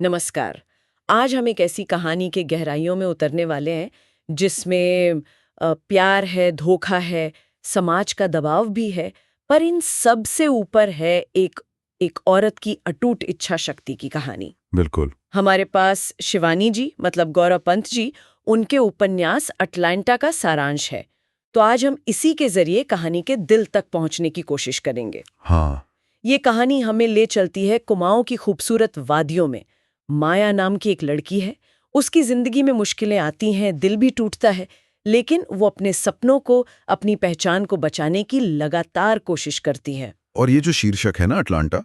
नमस्कार। आज हम एक ऐसी कहानी के गहराइयों में उतरने वाले हैं जिसमें प्यार है, धोखा है, समाज का दबाव भी है, पर इन सब से ऊपर है एक एक औरत की अटूट इच्छा शक्ति की कहानी। बिल्कुल। हमारे पास शिवानी जी मतलब गौरव पंत जी, उनके उपन्यास अटलांटा का सारांश है। तो आज हम इसी के जरिए कहानी के दिल तक पहुंचने की कोशिश करेंगे। हाँ। ये कहानी हमें ले चलती है कुमाऊं की खूबसूरत वादियों में। माया नाम की एक लड़की है, उसकी जिंदगी में मुश्किलें आती हैं, दिल भी टूटता है, लेकिन वो अपने सपनों को, अपनी पहचान को बचाने की लगातार कोशिश करती है। और ये जो शीर्षक है ना अटलांटा,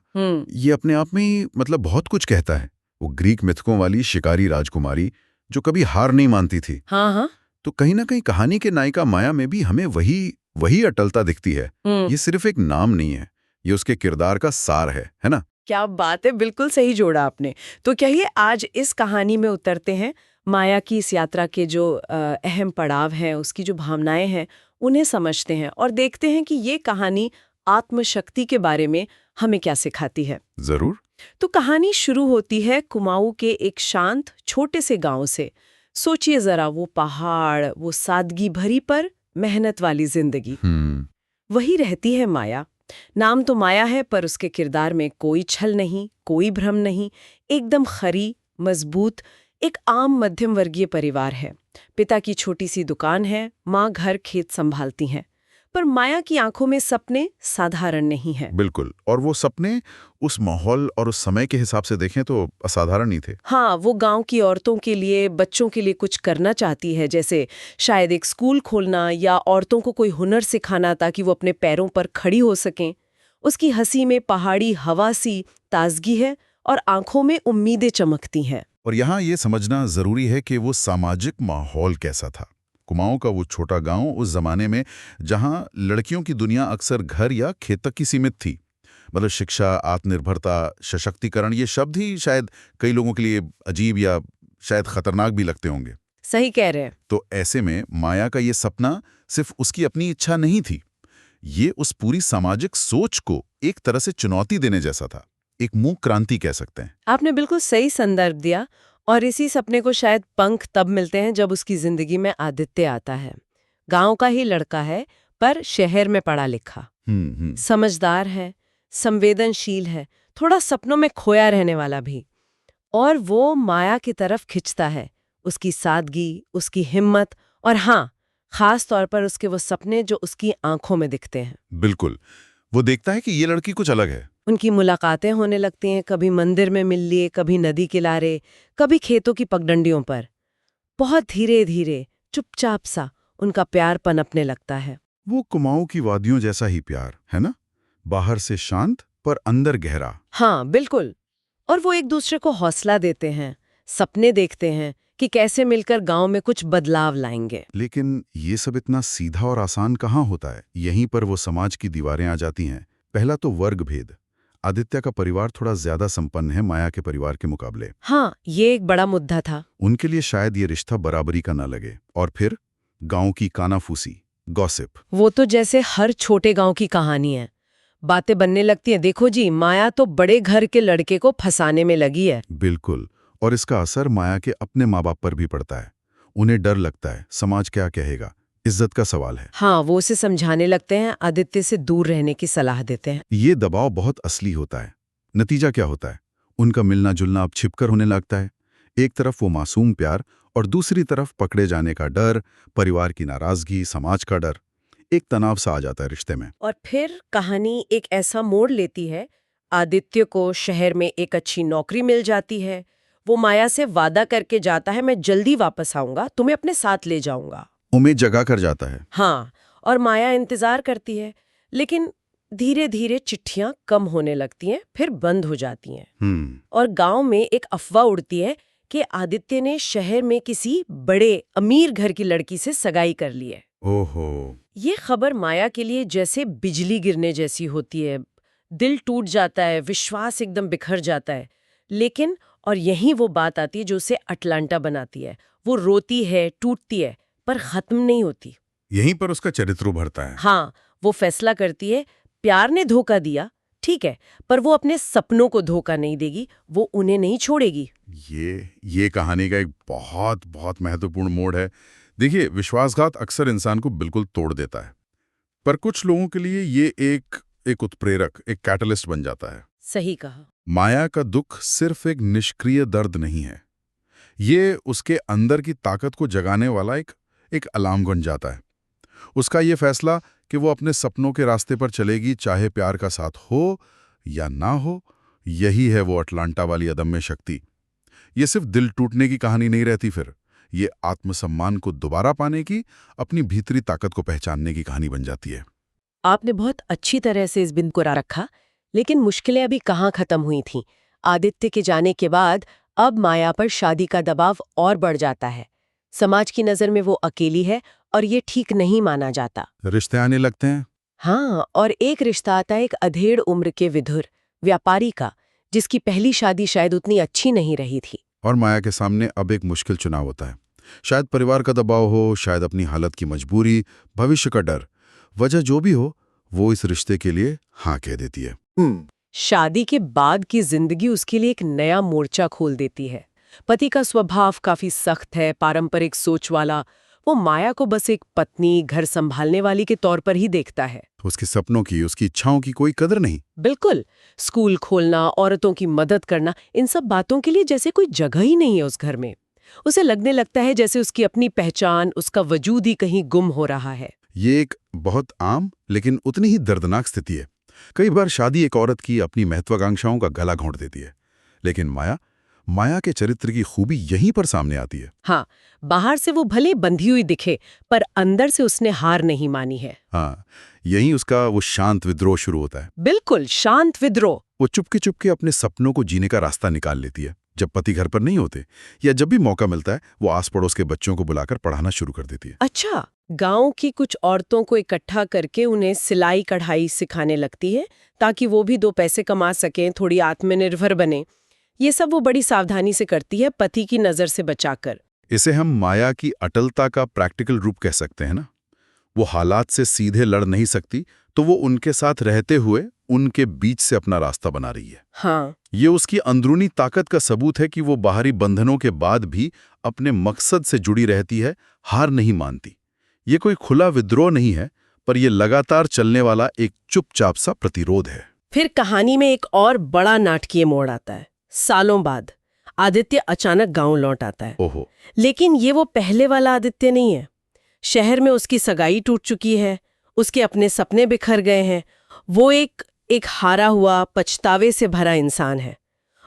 ये अपने आप में ही मतलब बहुत कुछ कहता है। वो ग्रीक मिथकों वाली शिकारी राजकुमारी जो कभी हार नहीं मानती थी। हाँ हाँ। तो कहीं ना कहीं कहानी के नायिका माया में भी हमें वही वही अटलता दिखती है। ये सिर्फ एक नाम नहीं है, ये उसके किरदार का सार है ना? क्या बात है, बिल्कुल सही जोड़ा आपने। तो कहिए आज इस कहानी में उतरते हैं, माया की इस यात्रा के जो अहम पड़ाव हैं, उसकी जो भावनाएं हैं, उन्हें समझते हैं और देखते हैं कि ये कहानी आत्मशक्ति के बारे में हमें क्या सिखाती है। जरूर। तो कहानी शुरू होती है कुमाऊं के एक शांत छोटे से गांव से। सोचिए जरा, वो पहाड़, वो सादगी भरी पर मेहनत वाली जिंदगी। वही रहती है माया। नाम तो माया है, पर उसके किरदार में कोई छल नहीं, कोई भ्रम नहीं, एकदम खरी, मजबूत, एक आम मध्यम वर्गीय परिवार है। पिता की छोटी सी दुकान है, माँ घर खेत संभालती हैं। पर माया की आंखों में सपने साधारण नहीं हैं। बिल्कुल। और वो सपने उस माहौल और उस समय के हिसाब से देखें तो असाधारण ही थे। हाँ, वो गांव की औरतों के लिए, बच्चों के लिए कुछ करना चाहती है, जैसे शायद एक स्कूल खोलना या औरतों को कोई हुनर सिखाना ताकि वो अपने पैरों पर खड़ी हो सकें। उसकी हंसी में पहाड़ी हवा सी ताजगी है और आंखों में उम्मीदें चमकती हैं। और यहाँ ये समझना जरूरी है कि वो सामाजिक माहौल कैसा था। कुमाऊं का वो छोटा गांव उस जमाने में जहां लड़कियों की दुनिया अक्सर घर या खेत तक की सीमित थी। मतलब शिक्षा, आत्मनिर्भरता, सशक्तिकरण, ये शब्द ही शायद कई लोगों के लिए अजीब या शायद खतरनाक भी लगते होंगे। सही कह रहे हैं। तो ऐसे में माया का ये सपना सिर्फ उसकी अपनी इच्छा नहीं थी, ये उस पूरी सामाजिक सोच को एक तरह से चुनौती देने जैसा था। एक मूक क्रांति कह सकते हैं। आपने बिल्कुल सही संदर्भ दिया। और इसी सपने को शायद पंख तब मिलते हैं जब उसकी जिंदगी में आदित्य आता है। गांव का ही लड़का है, पर शहर में पढ़ा लिखा, समझदार है, संवेदनशील है, थोड़ा सपनों में खोया रहने वाला भी। और वो माया की तरफ खिंचता है। उसकी सादगी, उसकी हिम्मत और हाँ, खास तौर पर उसके वो सपने जो उसकी आंखों में दिखते हैं। बिल्कुल। वो देखता है कि ये लड़की कुछ अलग है। उनकी मुलाकातें होने लगती हैं, कभी मंदिर में मिल लिए, कभी नदी किनारे, कभी खेतों की पगडंडियों पर। बहुत धीरे धीरे, चुपचाप सा उनका प्यार पनपने लगता है। वो कुमाऊं की वादियों जैसा ही प्यार है ना? बाहर से शांत पर अंदर गहरा। हाँ बिल्कुल। और वो एक दूसरे को हौसला देते हैं, सपने देखते हैं कि कैसे मिलकर गांव में कुछ बदलाव लाएंगे। लेकिन ये सब इतना सीधा और आसान कहाँ होता है? यहीं पर वो समाज की दीवारें आ जाती हैं। पहला तो वर्ग भेद। आदित्य का परिवार थोड़ा ज्यादा संपन्न है माया के परिवार के मुकाबले। हाँ, ये एक बड़ा मुद्दा था। उनके लिए शायद ये रिश्ता बराबरी का ना लगे। और फिर गांव की कानाफूसी, गॉसिप। वो तो जैसे हर छोटे गांव की कहानी है। बातें बनने लगती हैं, देखो जी, माया तो बड़े घर के लड़के को फंसाने में लगी है। बिल्कुल। और इसका असर माया के अपने माँ बाप पर भी पड़ता है। उन्हें डर लगता है, समाज क्या कहेगा, इज्जत का सवाल है। हाँ, वो उसे समझाने लगते हैं, आदित्य से दूर रहने की सलाह देते हैं। ये दबाव बहुत असली होता है। नतीजा क्या होता है? उनका मिलना जुलना अब छिपकर होने लगता है। एक तरफ वो मासूम प्यार और दूसरी तरफ पकड़े जाने का डर, परिवार की नाराजगी, समाज का डर। एक तनाव सा आ जाता है रिश्ते में। और फिर कहानी एक ऐसा मोड़ लेती है। आदित्य को शहर में एक अच्छी नौकरी मिल जाती है। वो माया से वादा करके जाता है, मैं जल्दी वापस आऊंगा, तुम्हें अपने साथ ले जाऊंगा। उम्मीद जगा कर जाता है। हाँ, और माया इंतजार करती है, लेकिन धीरे धीरे चिट्ठियां कम होने लगती हैं, फिर बंद हो जाती हैं। और गांव में एक अफवाह उड़ती है कि आदित्य ने शहर में किसी बड़े अमीर घर की लड़की से सगाई कर ली है। ओहो। ये खबर माया के लिए जैसे बिजली गिरने जैसी होती है। दिल टूट जाता है, विश्वास एकदम बिखर जाता है। लेकिन और यहीं वो बात आती है जो उसे अटलांटा बनाती है। वो रोती है, टूटती है, पर खत्म नहीं होती। यहीं पर उसका चरित्र उभरता है। हाँ, वो फैसला करती है, प्यार ने धोखा दिया, ठीक है, पर वो अपने सपनों को धोखा नहीं देगी, वो उन्हें नहीं छोड़ेगी। ये कहानी का एक बहुत बहुत महत्वपूर्ण मोड़ है। देखिए, विश्वासघात अक्सर इंसान को बिल्कुल तोड़ देता है, पर कुछ लोगों के लिए ये एक उत्प्रेरक, एक कैटलिस्ट बन जाता है। सही कहा। माया का दुख सिर्फ एक निष्क्रिय दर्द नहीं है, ये उसके अंदर की ताकत को जगाने वाला एक अलार्म बन जाता है। उसका ये फैसला कि वो अपने सपनों के रास्ते पर चलेगी, चाहे प्यार का साथ हो या ना हो, यही है वो अटलांटा वाली अदम्य शक्ति। ये सिर्फ दिल टूटने की कहानी नहीं रहती, फिर ये आत्मसम्मान को दोबारा पाने की, अपनी भीतरी ताकत को पहचानने की कहानी बन जाती है। आपने बहुत अच्छी तरह से इस बिंदु को रखा, लेकिन मुश्किलें अभी कहाँ खत्म हुई थीं। आदित्य के जाने के बाद अब माया पर शादी का दबाव और बढ़ जाता है। समाज की नज़र में वो अकेली है और ये ठीक नहीं माना जाता। रिश्ते आने लगते हैं। हाँ, और एक रिश्ता आता है एक अधेड़ उम्र के विधुर व्यापारी का, जिसकी पहली शादी शायद उतनी अच्छी नहीं रही थी। और माया के सामने अब एक मुश्किल चुनाव होता है। शायद परिवार का दबाव हो, शायद अपनी हालत की मजबूरी, भविष्य का डर, वजह जो भी हो, वो इस रिश्ते के लिए हाँ कह देती है। शादी के बाद की जिंदगी उसके लिए एक नया मोर्चा खोल देती है। पति का स्वभाव काफी सख्त है, पारंपरिक सोच वाला। वो माया को बस एक पत्नी, घर संभालने वाली के तौर पर ही देखता है। उसके सपनों की, उसकी इच्छाओं की कोई कदर नहीं। बिल्कुल। स्कूल खोलना, औरतों की मदद करना, इन सब बातों के लिए जैसे कोई जगह ही नहीं है उस घर में। उसे लगने लगता है जैसे उसकी अपनी पहचान, उसका वजूद ही कहीं गुम हो रहा है। ये एक बहुत आम लेकिन उतनी ही दर्दनाक स्थिति है। कई बार शादी एक औरत की अपनी महत्वाकांक्षाओं का गला घोंट देती है, लेकिन माया के चरित्र की खूबी यहीं पर सामने आती है। हाँ, बाहर से वो भले बंधी हुई दिखे, पर अंदर से उसने हार नहीं मानी है। हाँ, यहीं उसका वो शांत विद्रोह शुरू होता है। बिल्कुल, शांत विद्रोह। वो चुपके चुपके अपने सपनों को जीने का रास्ता निकाल लेती है। जब पति घर पर नहीं होते या जब भी मौका मिलता है, वो आस पड़ोस के बच्चों को बुलाकर पढ़ाना शुरू कर देती है। अच्छा, गांव की कुछ औरतों को इकट्ठा करके उन्हें सिलाई कढ़ाई सिखाने लगती है, ताकि वो भी 2 पैसे कमा सकें, थोड़ी आत्मनिर्भर बने। ये सब वो बड़ी सावधानी से करती है, पति की नजर से बचाकर। इसे हम माया की अटलता का प्रैक्टिकल रूप कह सकते हैं ना। वो हालात से सीधे लड़ नहीं सकती, तो वो उनके साथ रहते हुए उनके बीच से अपना रास्ता बना रही है। हाँ, ये उसकी अंदरूनी ताकत का सबूत है कि वो बाहरी बंधनों के बाद भी अपने मकसद से जुड़ी रहती है, हार नहीं मानती। ये कोई खुला विद्रोह नहीं है, पर यह लगातार चलने वाला एक चुपचाप सा प्रतिरोध है। फिर कहानी में एक और बड़ा नाटकीय मोड़ आता है। सालों बाद आदित्य अचानक गांव लौट आता है। ओहो। लेकिन ये वो पहले वाला आदित्य नहीं है। शहर में उसकी सगाई टूट चुकी है, उसके अपने सपने बिखर गए हैं। वो एक हारा हुआ, पछतावे से भरा इंसान है।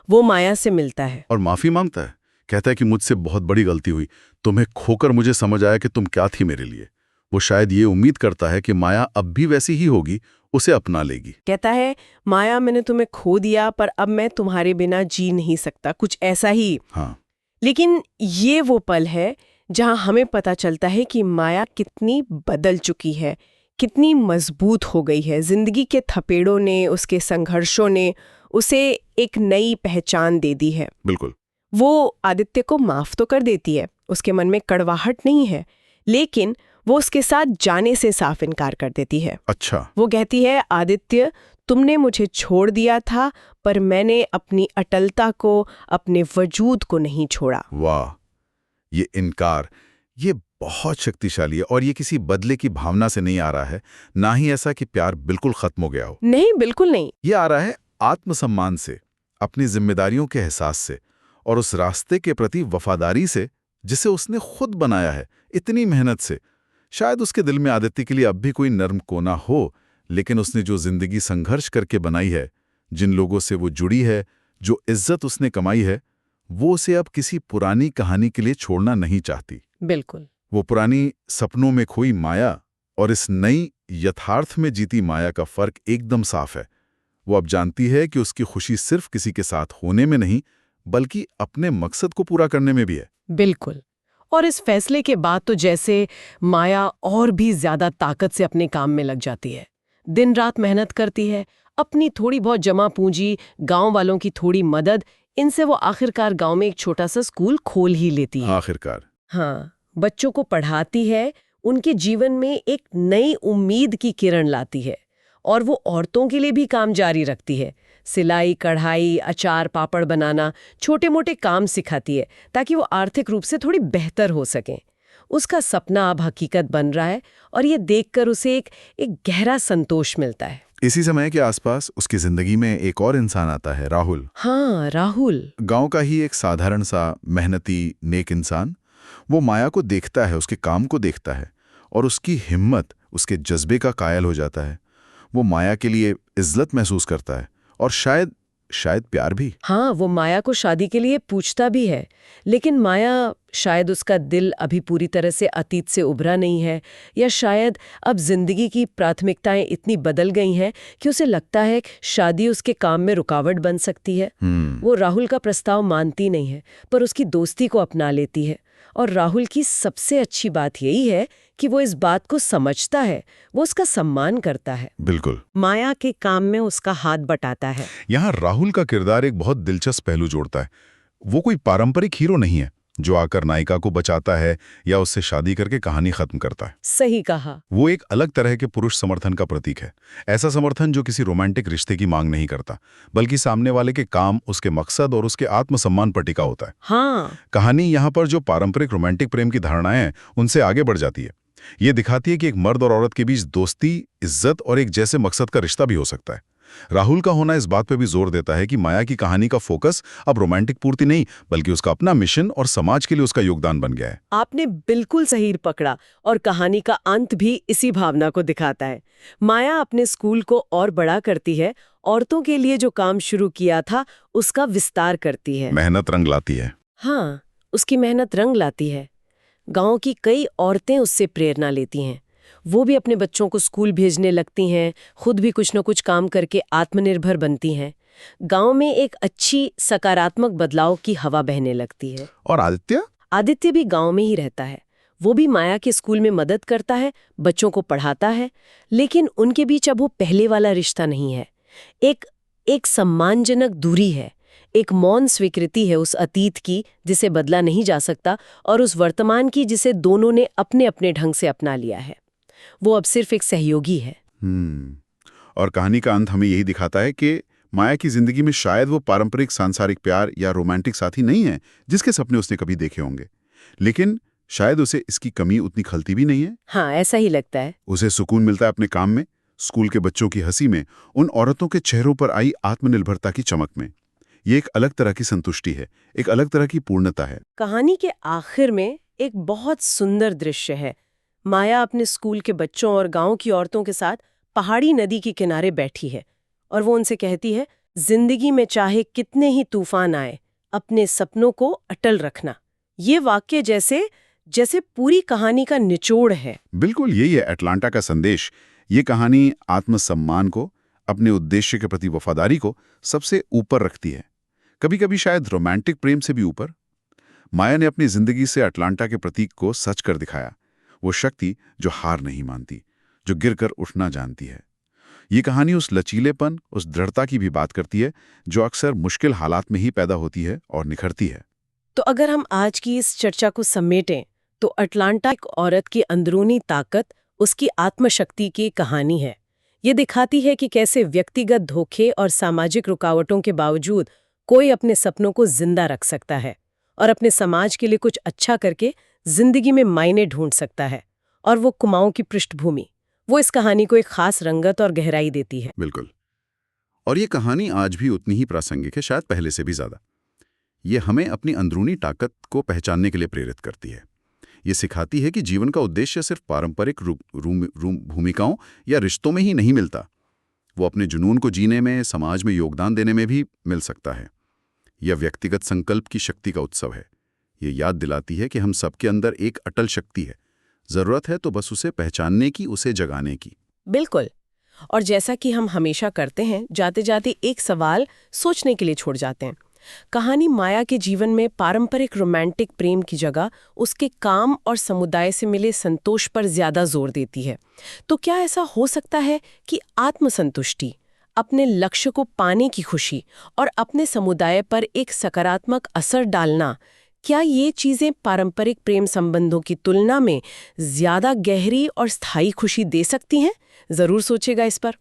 वो माया से मिलता है और माफी मांगता है। कहता है कि मुझसे बहुत बड़ी गलती हुई, तुम्हें खोकर मुझे समझ आया कि तुम क्या थी मेरे लिए। वो शायद ये उम्मीद करता है कि माया अब भी वैसी ही होगी, उसे अपना लेगी। कहता है, माया, मैंने तुम्हें खो दिया, पर अब मैं तुम्हारे बिना जी नहीं सकता, कुछ ऐसा ही। हाँ। लेकिन ये वो पल है जहां हमें पता चलता है कि माया कितनी बदल चुकी है, कितनी मजबूत हो गई है। जिंदगी के थपेड़ों ने, उसके संघर्षों ने उसे एक नई पहचान दे दी है। बिल्कुल। वो आदित्य को माफ तो कर देती है, उसके मन में कड़वाहट नहीं है, लेकिन वो उसके साथ जाने से साफ इनकार कर देती है। अच्छा। वो कहती है, आदित्य, तुमने मुझे छोड़ दिया था, पर मैंने अपनी अटलता को, अपने वजूद को नहीं छोड़ा। वाह, ये इनकार, ये बहुत शक्तिशाली है। और ये किसी बदले की भावना से नहीं आ रहा है, ना ही ऐसा कि प्यार बिल्कुल खत्म हो गया हो। नहीं, बिल्कुल नहीं। ये आ रहा है आत्मसम्मान से, अपनी जिम्मेदारियों के एहसास से, और उस रास्ते के प्रति वफादारी से जिसे उसने खुद बनाया है इतनी मेहनत से। शायद उसके दिल में आदित्य के लिए अब भी कोई नर्म कोना हो, लेकिन उसने जो जिंदगी संघर्ष करके बनाई है, जिन लोगों से वो जुड़ी है, जो इज्जत उसने कमाई है, वो उसे अब किसी पुरानी कहानी के लिए छोड़ना नहीं चाहती। बिल्कुल। वो पुरानी सपनों में खोई माया और इस नई यथार्थ में जीती माया का फर्क एकदम साफ है। वो अब जानती है कि उसकी खुशी सिर्फ किसी के साथ होने में नहीं, बल्कि अपने मकसद को पूरा करने में भी है। बिल्कुल। और इस फैसले के बाद तो जैसे माया और भी ज्यादा ताकत से अपने काम में लग जाती है। दिन रात मेहनत करती है, अपनी थोड़ी बहुत जमा पूंजी, गांव वालों की थोड़ी मदद, इनसे वो आखिरकार गांव में एक छोटा सा स्कूल खोल ही लेती है। आखिरकार। हाँ, बच्चों को पढ़ाती है, उनके जीवन में एक नई उम्मीद की किरण लाती है, और वो औरतों के लिए भी काम जारी रखती है, सिलाई, कढ़ाई, अचार, पापड़ बनाना, छोटे मोटे काम सिखाती है ताकि वो आर्थिक रूप से थोड़ी बेहतर हो सकें। उसका सपना अब हकीकत बन रहा है और ये देखकर उसे एक गहरा संतोष मिलता है। इसी समय के आसपास उसकी जिंदगी में एक और इंसान आता है, राहुल। हाँ, राहुल। गांव का ही एक साधारण सा मेहनती नेक इंसान। वो माया को देखता है, उसके काम को देखता है और उसकी हिम्मत, उसके जज्बे का कायल हो जाता है। वो माया के लिए इज्जत महसूस करता है और शायद प्यार भी। हाँ, वो माया को शादी के लिए पूछता भी है, लेकिन माया शायद उसका दिल अभी पूरी तरह से अतीत से उभरा नहीं है, या शायद अब जिंदगी की प्राथमिकताएं इतनी बदल गई हैं कि उसे लगता है शादी उसके काम में रुकावट बन सकती है। वो राहुल का प्रस्ताव मानती नहीं है, पर उसकी दोस्ती को अपना लेती है। और राहुल की सबसे अच्छी बात यही है कि वो इस बात को समझता है, वो उसका सम्मान करता है। बिल्कुल। माया के काम में उसका हाथ बटाता है। यहाँ राहुल का किरदार एक बहुत दिलचस्प पहलू जोड़ता है। वो कोई पारंपरिक हीरो नहीं है जो आकर नायिका को बचाता है या उससे शादी करके कहानी खत्म करता है। सही कहा। वो एक अलग तरह के पुरुष समर्थन का प्रतीक है। ऐसा समर्थन जो किसी रोमांटिक रिश्ते की मांग नहीं करता, बल्कि सामने वाले के काम, उसके मकसद और उसके आत्मसम्मान पर टिका होता है। हाँ। कहानी यहाँ पर जो पारंपरिक रोमांटिक प्रेम की धारणाएं हैं, उनसे आगे बढ़ जाती है। ये दिखाती है कि एक मर्द और औरत के बीच दोस्ती, इज्जत और एक जैसे मकसद का रिश्ता भी हो सकता है। राहुल का होना इस बात पे भी जोर देता है कि माया की कहानी का फोकस अब रोमांटिक पूर्ति नहीं, बल्कि उसका अपना मिशन और समाज के लिए उसका योगदान बन गया है। आपने बिल्कुल सही पकड़ा, और कहानी का अंत भी इसी भावना को दिखाता है। माया अपने स्कूल को और बड़ा करती है, औरतों के लिए जो काम शुरू किया था उसका विस्तार करती है। मेहनत रंग लाती है। हाँ, उसकी मेहनत रंग लाती है। गांव की कई औरतें उससे प्रेरणा लेती हैं। वो भी अपने बच्चों को स्कूल भेजने लगती हैं, खुद भी कुछ न कुछ काम करके आत्मनिर्भर बनती हैं। गांव में एक अच्छी सकारात्मक बदलाव की हवा बहने लगती है। और आदित्य भी गांव में ही रहता है। वो भी माया के स्कूल में मदद करता है, बच्चों को पढ़ाता है, लेकिन उनके बीच अब वो पहले वाला रिश्ता नहीं है। एक सम्मानजनक दूरी है, एक मौन स्वीकृति है उस अतीत की जिसे बदला नहीं जा सकता, और उस वर्तमान की जिसे दोनों ने अपने अपने ढंग से अपना लिया है। वो अब सिर्फ एक सहयोगी है। और कहानी का अंत हमें यही दिखाता है कि माया की जिंदगी में शायद वो पारंपरिक सांसारिक प्यार या रोमांटिक साथी नहीं है जिसके सपने उसने कभी देखे होंगे, लेकिन शायद उसे इसकी कमी उतनी खलती भी नहीं है। हाँ, ऐसा ही लगता है। उसे सुकून मिलता है अपने काम में, स्कूल के बच्चों की हंसी में, उन औरतों के चेहरों पर आई आत्मनिर्भरता की चमक में। ये एक अलग तरह की संतुष्टि है, एक अलग तरह की पूर्णता है। कहानी के आखिर में एक बहुत सुंदर दृश्य है। माया अपने स्कूल के बच्चों और गांव की औरतों के साथ पहाड़ी नदी के किनारे बैठी है, और वो उनसे कहती है, जिंदगी में चाहे कितने ही तूफान आए, अपने सपनों को अटल रखना। ये वाक्य जैसे पूरी कहानी का निचोड़ है। बिल्कुल यही है अटलांटा का संदेश। ये कहानी आत्मसम्मान को, अपने उद्देश्य के प्रति वफादारी को सबसे ऊपर रखती है, कभी कभी शायद रोमांटिक प्रेम से भी ऊपर। माया ने अपनी जिंदगी से अटलांटा के प्रतीक को सच कर दिखाया, वो शक्ति जो हार नहीं मानती, जो गिरकर उठना जानती है। ये कहानी उस लचीलेपन, उस दृढ़ता की भी बात करती है जो अक्सर मुश्किल हालात में ही पैदा होती है और निखरती है। तो अगर हम आज की इस चर्चा को समेटें तो अटलांटा एक औरत की अंदरूनी ताकत, उसकी आत्मशक्ति की कहानी है। ये दिखाती है कि कैसे व्यक्तिगत धोखे और सामाजिक रुकावटों के बावजूद कोई अपने सपनों को जिंदा रख सकता है और अपने समाज के लिए कुछ अच्छा करके जिंदगी में मायने ढूंढ सकता है। और वो कुमाऊं की पृष्ठभूमि, वो इस कहानी को एक खास रंगत और गहराई देती है। बिल्कुल। और ये कहानी आज भी उतनी ही प्रासंगिक है, शायद पहले से भी ज्यादा। ये हमें अपनी अंदरूनी ताकत को पहचानने के लिए प्रेरित करती है। ये सिखाती है कि जीवन का उद्देश्य सिर्फ पारंपरिक भूमिकाओं या रिश्तों में ही नहीं मिलता, वो अपने जुनून को जीने में, समाज में योगदान देने में भी मिल सकता है। यह व्यक्तिगत संकल्प की शक्ति का उत्सव है। ये याद दिलाती है कि हम सबके अंदर एक अटल शक्ति है, जरूरत है तो बस उसे पहचानने की, उसे जगाने की। बिल्कुल। और जैसा कि हम हमेशा करते हैं, जाते जाते एक सवाल सोचने के लिए छोड़ जाते हैं। कहानी माया के जीवन में पारंपरिक रोमांटिक प्रेम की जगह उसके काम और समुदाय से मिले संतोष पर ज्यादा जोर देती है। तो क्या ऐसा हो सकता है कि आत्मसंतुष्टि, अपने लक्ष्य को पाने की खुशी और अपने समुदाय पर एक सकारात्मक असर डालना, क्या ये चीजें पारंपरिक प्रेम संबंधों की तुलना में ज्यादा गहरी और स्थायी खुशी दे सकती हैं? जरूर सोचेगा इस पर।